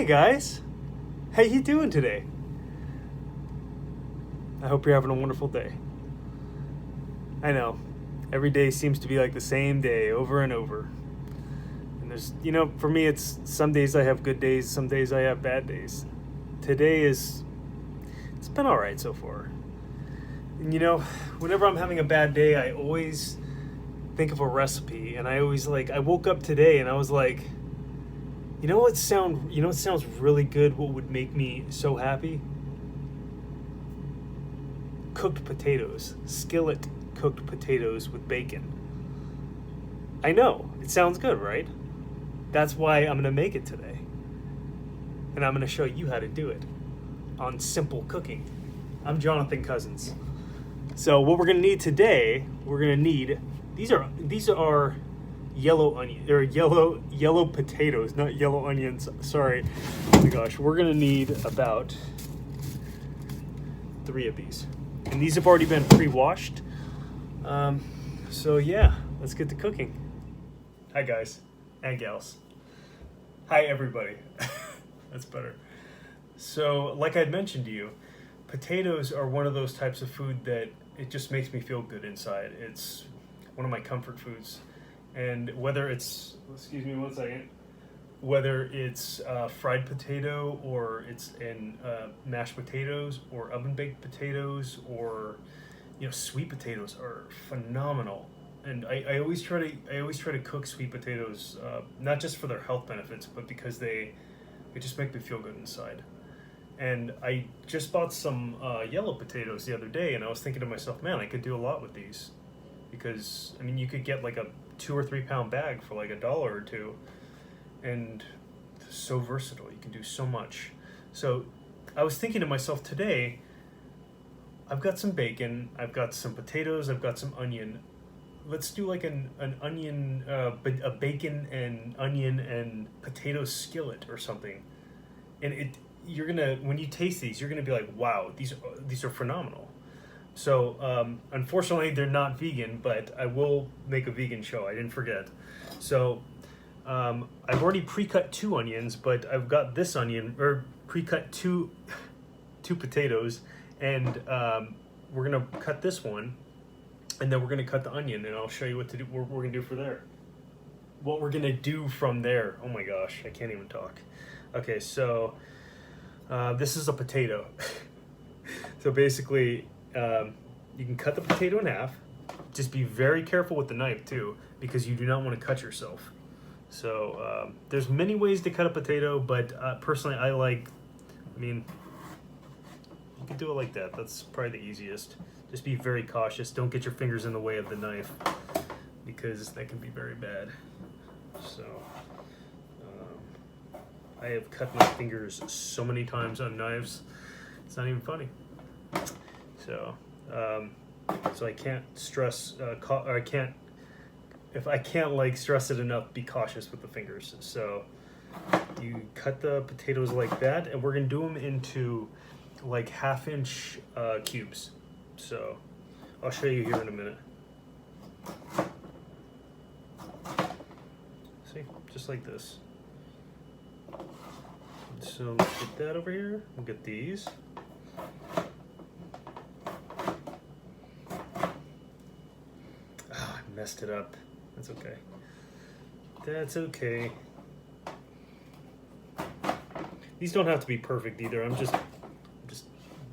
Hi guys, how you doing today? I hope you're having a wonderful day. I know, every day seems to be like the same day over and over. And there's, for me it's some days I have good days, some days I have bad days. Today it's been alright so far. And whenever I'm having a bad day, I always think of a recipe, and I woke up today and I was like, what sounds really good, what would make me so happy? Cooked potatoes. Skillet cooked potatoes with bacon. I know, it sounds good, right? That's why I'm going to make it today. And I'm going to show you how to do it on Simple Cooking. I'm Jonathan Cousins. So what we're going to need today, these are yellow onion, or yellow potatoes, not yellow onions. Sorry. Oh my gosh, we're gonna need about 3 of these, and these have already been pre-washed. So yeah, let's get to cooking. Hi guys and gals. Hi everybody. That's better. So, like I'd mentioned to you, potatoes are one of those types of food that it just makes me feel good inside. It's one of my comfort foods. And whether it's, whether it's fried potato, or it's in mashed potatoes, or oven baked potatoes, or sweet potatoes are phenomenal. And I always try to cook sweet potatoes, not just for their health benefits, but because they just make me feel good inside. And I just bought some yellow potatoes the other day, and I was thinking to myself, man, I could do a lot with these. Because, you could get like a 2 or 3 pound bag for like $1 or $2, and so versatile. You can do so much. So I was thinking to myself today, I've got some bacon, I've got some potatoes, I've got some onion. Let's do like an onion, a bacon and onion and potato skillet or something. And when you taste these, you're gonna be like, wow, these are phenomenal. So, unfortunately, they're not vegan, but I will make a vegan show. I didn't forget. So, I've already pre-cut 2 onions, but I've got this onion, or pre-cut two potatoes, and we're gonna cut this one, and then we're gonna cut the onion, and I'll show you what we're gonna do for there. What we're gonna do from there. Oh my gosh, I can't even talk. Okay, so this is a potato. So basically, you can cut the potato in half. Just be very careful with the knife too, because you do not want to cut yourself. So there's many ways to cut a potato, but personally you can do it like that. That's probably the easiest. Just be very cautious. Don't get your fingers in the way of the knife, because that can be very bad. So I have cut my fingers so many times on knives, it's not even funny. So, so I can't stress, if I can't stress it enough, be cautious with the fingers. So you cut the potatoes like that, and we're gonna do them into like 1/2-inch cubes. So I'll show you here in a minute. See, just like this. So let's get that over here. We'll get these. Messed it up. That's okay. That's okay. These don't have to be perfect either. I'm just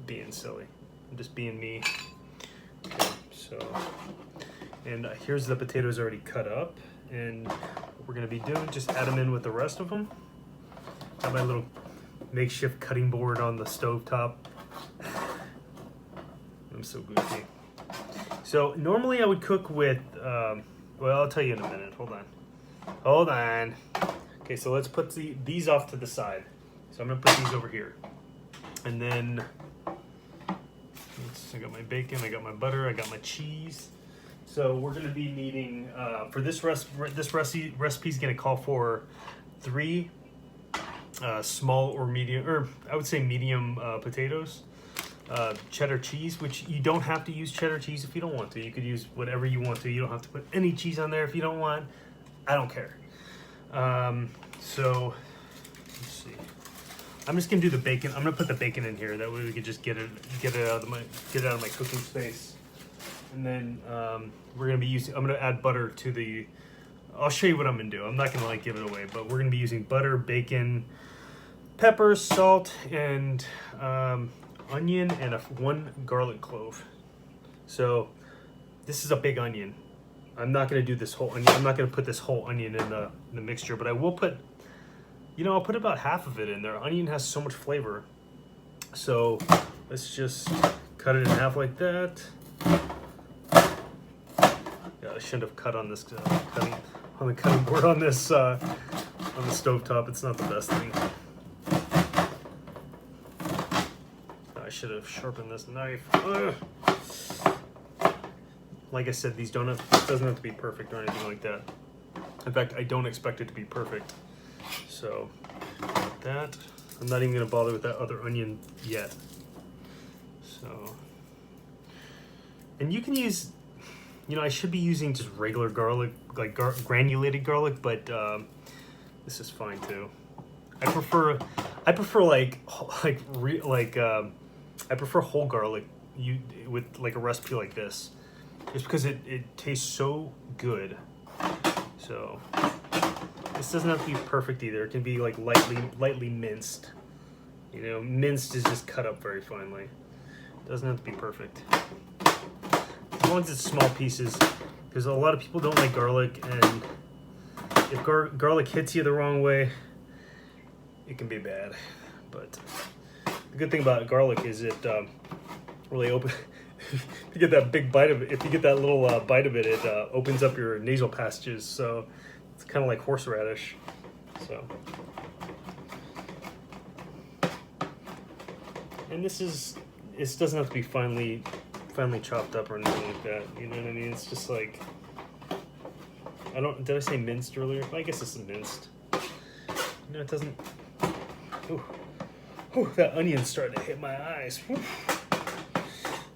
being silly. I'm just being me. Okay, so, and here's the potatoes already cut up, and what we're gonna be doing, just add them in with the rest of them. Got my little makeshift cutting board on the stovetop. I'm so goofy. So normally I would cook with, well, I'll tell you in a minute. Hold on. Okay, so let's put these off to the side. So I'm gonna put these over here. And then, I got my bacon, I got my butter, I got my cheese. So we're gonna be needing, for this recipe is gonna call for 3 small or medium, or I would say medium potatoes. Cheddar cheese, which you don't have to use cheddar cheese if you don't want to. You could use whatever you want to. You don't have to put any cheese on there if you don't want. I don't care. So let's see. I'm just gonna do the bacon. I'm gonna put the bacon in here. That way we could just get it out of my cooking space. And then we're gonna be using. I'm gonna add butter to the. I'll show you what I'm gonna do. I'm not gonna like give it away, but we're gonna be using butter, bacon, pepper, salt, and onion, and one garlic clove. So this is a big onion. I'm not gonna do this whole onion. I'm not gonna put this whole onion in the mixture, but I will put. I'll put about half of it in there. Onion has so much flavor. So let's just cut it in half like that. Yeah, I shouldn't have cut on this on the cutting board on this on the stovetop. It's not the best thing. I should have sharpened this knife. Ugh. Like I said, this doesn't have to be perfect or anything like that. In fact, I don't expect it to be perfect. So, like that. I'm not even gonna bother with that other onion yet. So, and you can use, I should be using just regular garlic, like granulated garlic, but this is fine too. I prefer I prefer whole garlic with like a recipe like this, just because it tastes so good. So this doesn't have to be perfect either. It can be like lightly minced. Minced is just cut up very finely. It doesn't have to be perfect. As long as it's small pieces, because a lot of people don't like garlic, and if garlic hits you the wrong way, it can be bad. But the good thing about garlic is it really opens. If you get that big bite of it, if you get that little bite of it, it opens up your nasal passages. So it's kind of like horseradish. So, and this doesn't have to be finely chopped up or anything like that. You know what I mean? It's just like, did I say minced earlier? I guess it's minced. It doesn't. Ooh, that onion's starting to hit my eyes. Whew.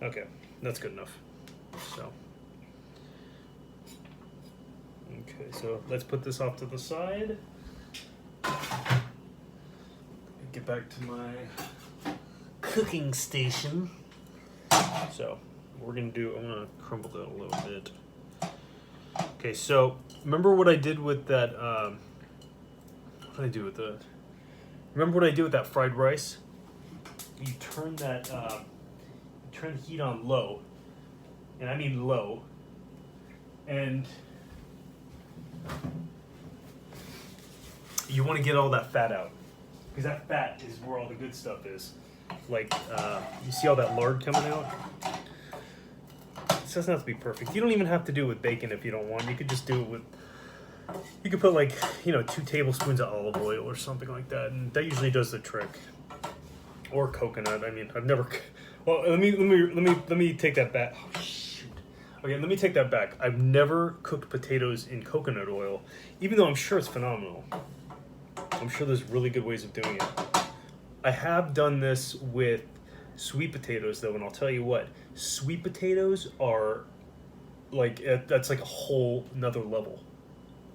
Okay, that's good enough. So, okay, so let's put this off to the side. Get back to my cooking station. So, what we're gonna do, I'm gonna crumble that a little bit. Okay, so remember what I did with that? What did I do with that? Remember what I did with that fried rice? You turn that. Turn the heat on low, and I mean low, and you want to get all that fat out, because that fat is where all the good stuff is. Like, you see all that lard coming out? This doesn't have to be perfect. You don't even have to do it with bacon if you don't want. You could just do it with, you could put like, 2 tablespoons of olive oil or something like that, and that usually does the trick. Or coconut. I mean, I've never. Well, let me take that back. Oh, shoot. Okay, let me take that back. I've never cooked potatoes in coconut oil, even though I'm sure it's phenomenal. I'm sure there's really good ways of doing it. I have done this with sweet potatoes, though, and I'll tell you what, sweet potatoes are like, that's like a whole nother level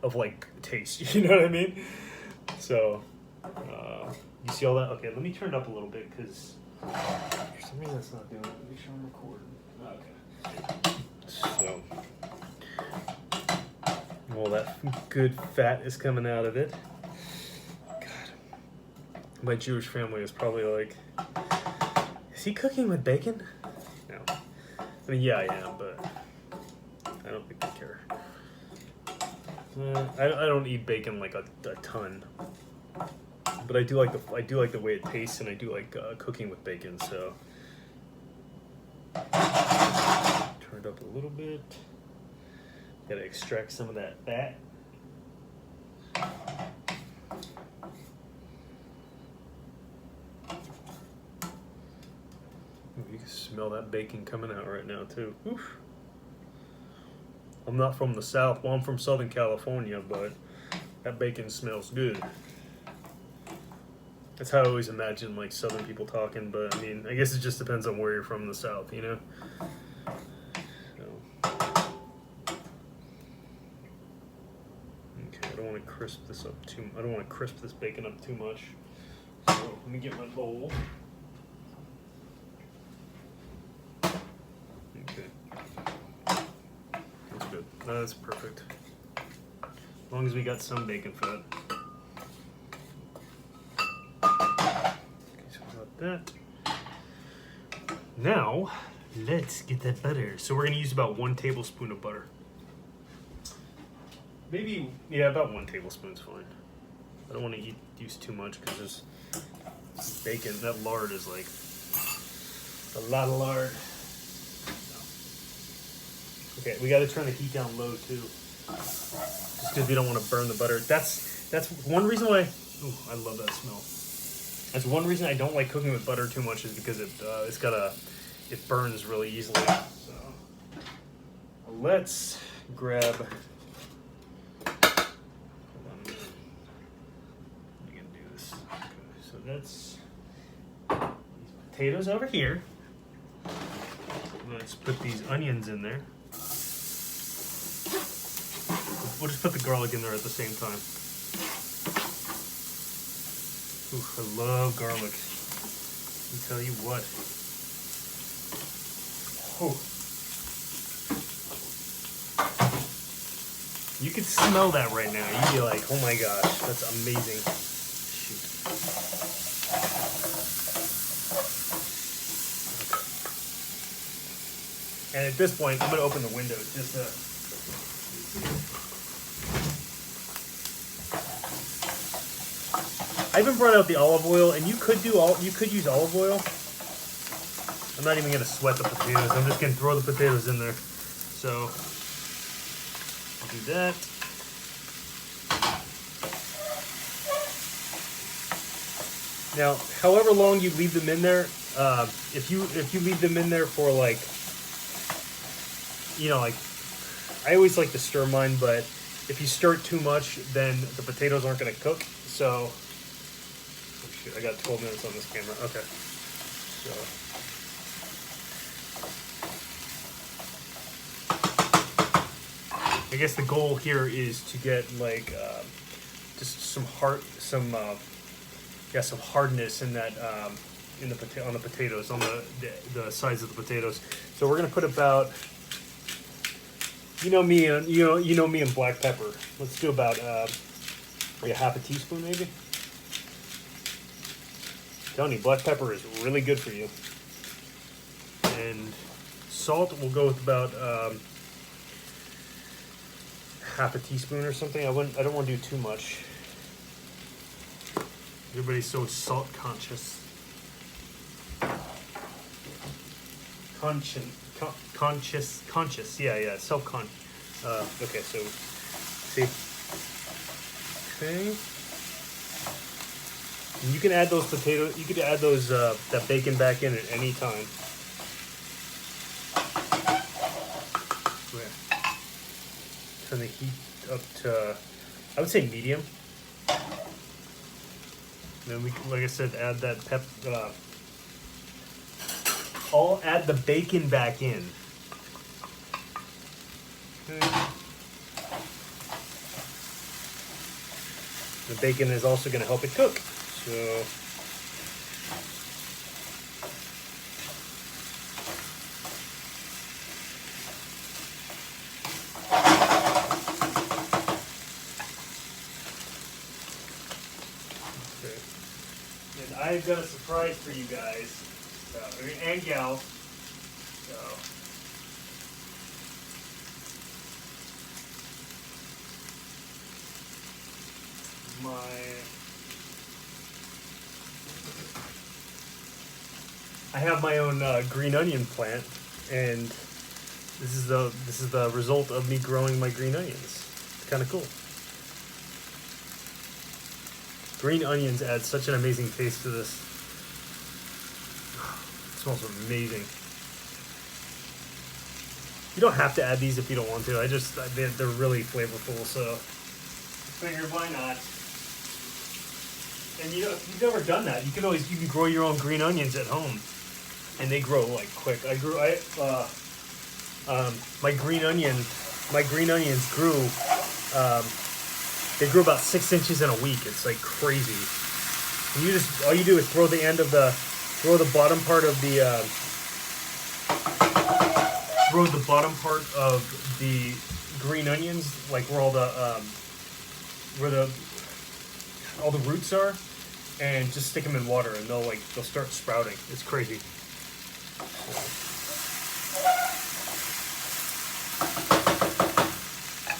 of like taste. You know what I mean? So, you see all that? Okay, let me turn it up a little bit, because for some reason that's not doing it. Make sure I'm recording. Okay. So, all that good fat is coming out of it. God, my Jewish family is probably like, is he cooking with bacon? No. I mean, yeah, I am, but I don't think they care. I don't eat bacon like a ton. But I do like the way it tastes, and I do like cooking with bacon. So turn it up a little bit. Gotta extract some of that fat. Ooh, you can smell that bacon coming out right now too. Oof. I'm not from the South. Well, I'm from Southern California, but that bacon smells good. That's how I always imagine like Southern people talking, but I mean, I guess it just depends on where you're from in the South, So. Okay, I don't want to crisp this bacon up too much. So let me get my bowl. Okay. That's good. That's perfect. As long as we got some bacon fat. Okay, so we got that. Now, let's get that butter. So we're gonna use about 1 tablespoon of butter. Maybe, yeah, about 1 tablespoon is fine. I don't want to use too much because there's bacon. That lard is like a lot of lard. Okay, we got to turn the heat down low too, just because we don't want to burn the butter. That's one reason why. Ooh, I love that smell. That's one reason I don't like cooking with butter too much, is because it burns really easily. So let's grab. Hold on a minute. I'm gonna do this. Okay, so that's these potatoes over here. Let's put these onions in there. We'll just put the garlic in there at the same time. Ooh, I love garlic. Let me tell you what. Oh. You could smell that right now. You'd be like, oh my gosh, that's amazing. Shoot. Okay. And at this point, I'm going to open the window just to... I haven't brought out the olive oil, and you could use olive oil. I'm not even gonna sweat the potatoes. I'm just gonna throw the potatoes in there. So I'll do that. Now, however long you leave them in there, if you leave them in there for like, like, I always like to stir mine, but if you stir it too much, then the potatoes aren't gonna cook. So. I got 12 minutes on this camera. Okay. So. I guess the goal here is to get like just some hardness in that on the potatoes, on the sides of the potatoes. So we're gonna put about, you know me and black pepper. Let's do about like a half a teaspoon maybe. Telling you, black pepper is really good for you. And salt, we'll go with about half a teaspoon or something. I don't want to do too much. Everybody's so salt conscious. Conscious. Yeah. Self-conscious. Okay, so see. Okay. And you can add those potatoes. You could add those that bacon back in at any time. Turn the heat up to, I would say medium. And then we, like I said, add that I'll add the bacon back in. Okay. The bacon is also going to help it cook. So okay. And I've got a surprise for you guys, and gals. So I have my own green onion plant, and this is the result of me growing my green onions. It's kind of cool. Green onions add such an amazing taste to this. It smells amazing. You don't have to add these if you don't want to. They're really flavorful, so I figured why not. And if you've never done that, you can grow your own green onions at home, and they grow like quick. My green onions grew. They grew about 6 inches in a week. It's like crazy. And you just, all you do is throw the bottom part of the green onions, like where all the roots are, and just stick them in water, and they'll start sprouting. It's crazy.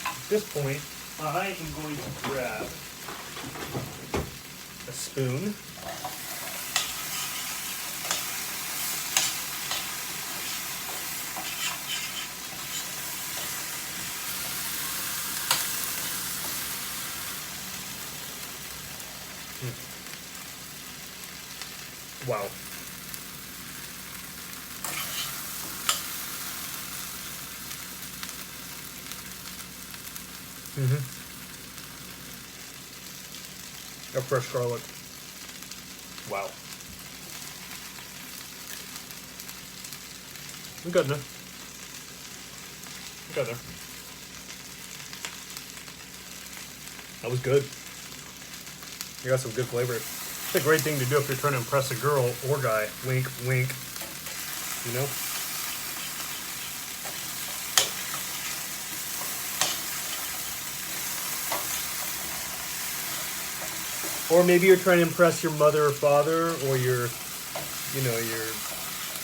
At this point, I am going to grab a spoon. Wow. A fresh garlic. Wow. We got there. We got there. That was good. You got some good flavor. It's a great thing to do if you're trying to impress a girl or guy. Wink, wink. You know? Or maybe you're trying to impress your mother or father, or your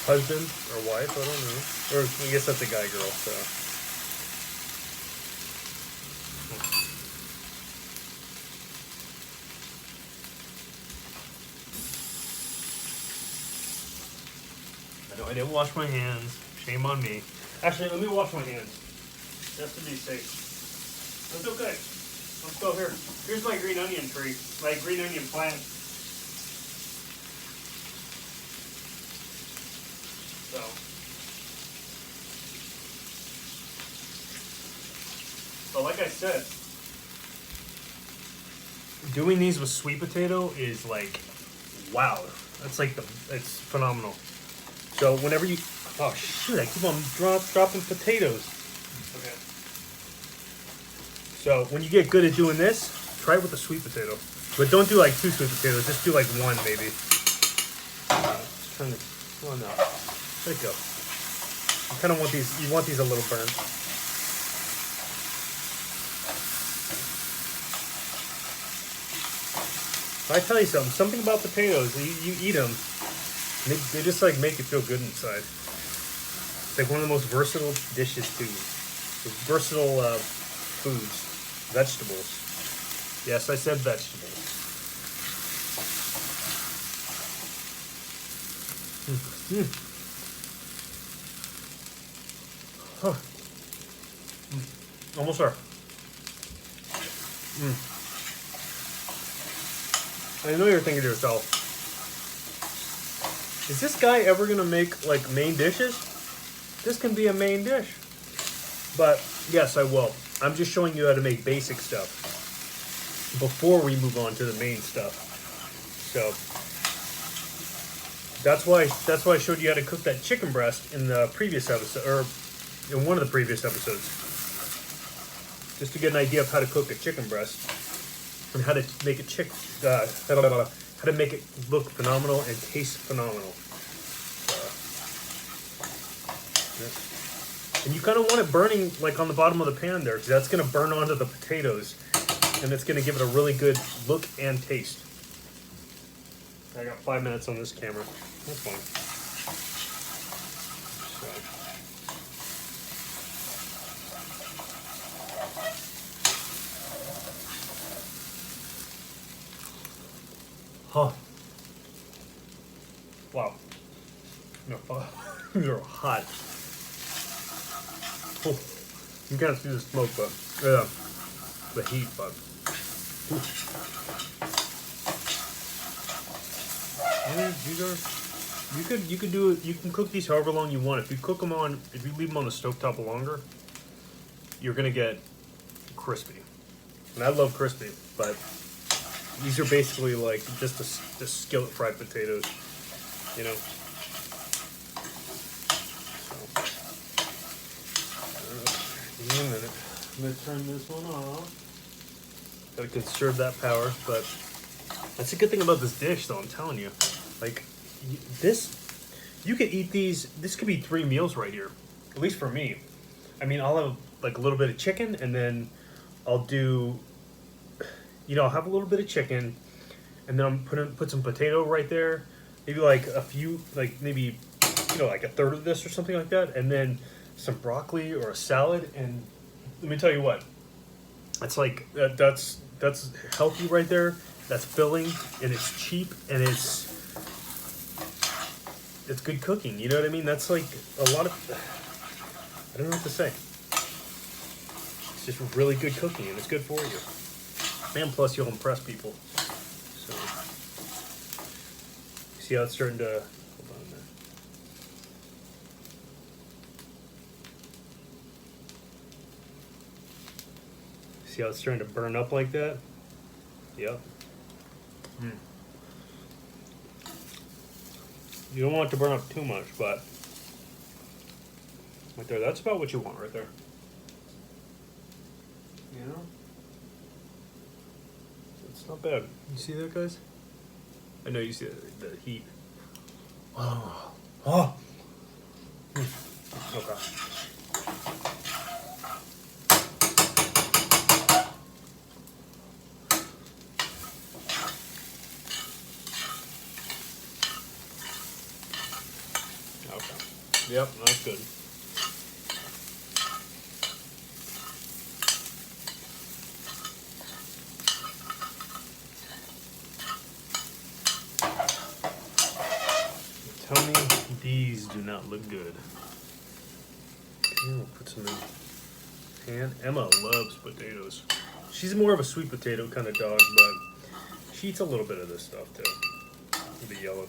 husband or wife, I don't know. Or I guess that's a guy girl, so. I know I didn't wash my hands. Shame on me. Actually, let me wash my hands. Just to be safe. That's okay. Let's go here. Here's my green onion tree. My green onion plant. So like I said, doing these with sweet potato is like, wow. It's phenomenal. So whenever you, oh shoot, I keep on dropping potatoes. Okay. So when you get good at doing this, try it with a sweet potato. But don't do like 2 sweet potatoes, just do like 1 maybe. Just trying to, oh no, there you go. You kind of want these, you want these a little burnt. I tell you something about potatoes, you eat them, they just like make you feel good inside. It's like one of the most versatile dishes too. Versatile foods. Vegetables. Yes, I said vegetables. Huh. Almost there. I know you're thinking to yourself, is this guy ever gonna make like main dishes? This can be a main dish. But yes, I will. I'm just showing you how to make basic stuff before we move on to the main stuff. So that's why I showed you how to cook that chicken breast in the previous episode, or in one of the previous episodes, just to get an idea of how to cook a chicken breast and how to make it how to make it look phenomenal and taste phenomenal. And you kind of want it burning like on the bottom of the pan there, because that's going to burn onto the potatoes, and it's going to give it a really good look and taste. I got 5 minutes on this camera. That's fine. Huh. Wow. No, these are hot. Oh, you can't see the smoke, but the heat, but. These are. You could do it. You can cook these however long you want. If you leave them on the stovetop longer, you're gonna get crispy. And I love crispy, but these are basically like just the skillet fried potatoes, you know. Give me a minute. I'm gonna turn this one off. Gotta conserve that power, but That's a good thing about this dish, though. I'm telling you, like you could eat these. This could be 3 meals right here, at least for me. I mean, I'll have like a little bit of chicken, and then I'll do, I'll have a little bit of chicken, and then I'm put some potato right there, maybe like a few, like maybe, like a third of this or something like that, and then some broccoli or a salad. And let me tell you what, that's like that's healthy right there. That's filling, and it's cheap, and it's good cooking. You know what I mean? That's like a lot of, I don't know what to say. It's just really good cooking, and it's good for you. And plus, you'll impress people. So, see how it's starting to, hold on a minute. See how it's starting to burn up like that? Yep. You don't want it to burn up too much, but right there, that's about what you want right there. You know? It's not bad. You see that, guys? I know you see the heat. Oh. Oh. Okay. Yep, that's good. Tell me these do not look good. Okay, we'll put some in pan. Emma loves potatoes. She's more of a sweet potato kind of dog, but she eats a little bit of this stuff too. The yellow.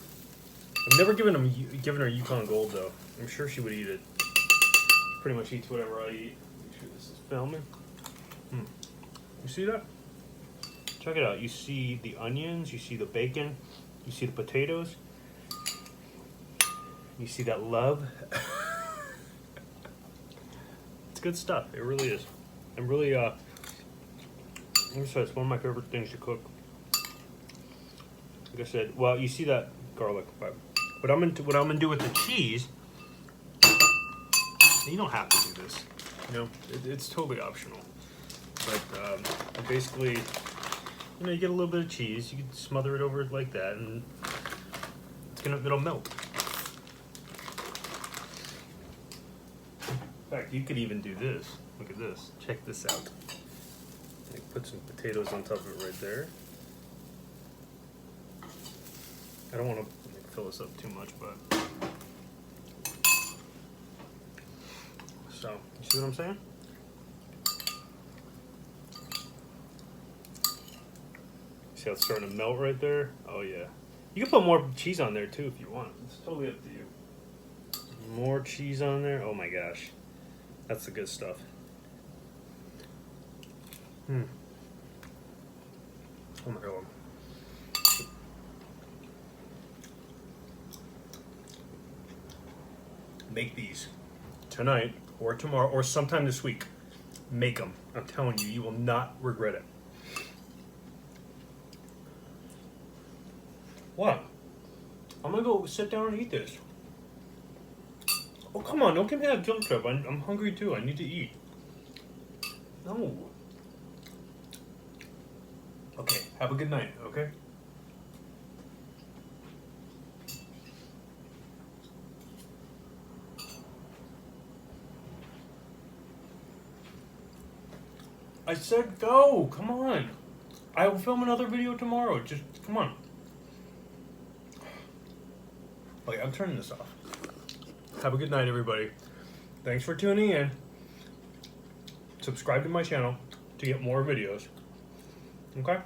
I've never given her Yukon Gold though. I'm sure she would eat it. Pretty much eats whatever I eat. Make sure this is filming. You see that? Check it out. You see the onions, you see the bacon, you see the potatoes, you see that love. It's good stuff. It really is. I'm really I'm gonna say it's one of my favorite things to cook. Like I said, well, you see that garlic, but what I'm gonna do with the cheese. You don't have to do this, it's totally optional. But basically, you get a little bit of cheese. You can smother it over it like that, and it'll melt. In fact, you could even do this. Look at this. Check this out. Put some potatoes on top of it right there. I don't want to fill this up too much, but. So, you see what I'm saying? See how it's starting to melt right there? Oh yeah. You can put more cheese on there too if you want. It's totally up to you. More cheese on there? Oh my gosh. That's the good stuff. Oh my god. Make these tonight or tomorrow or sometime this week. Make them. I'm telling you, you will not regret it. What? I'm gonna go sit down and eat this. Oh, come on, don't give me that guilt trip. I'm hungry too. I need to eat. No. Okay, have a good night, okay? I said go, come on. I will film another video tomorrow, just come on. Okay, I'm turning this off. Have a good night, everybody. Thanks for tuning in. Subscribe to my channel to get more videos. Okay?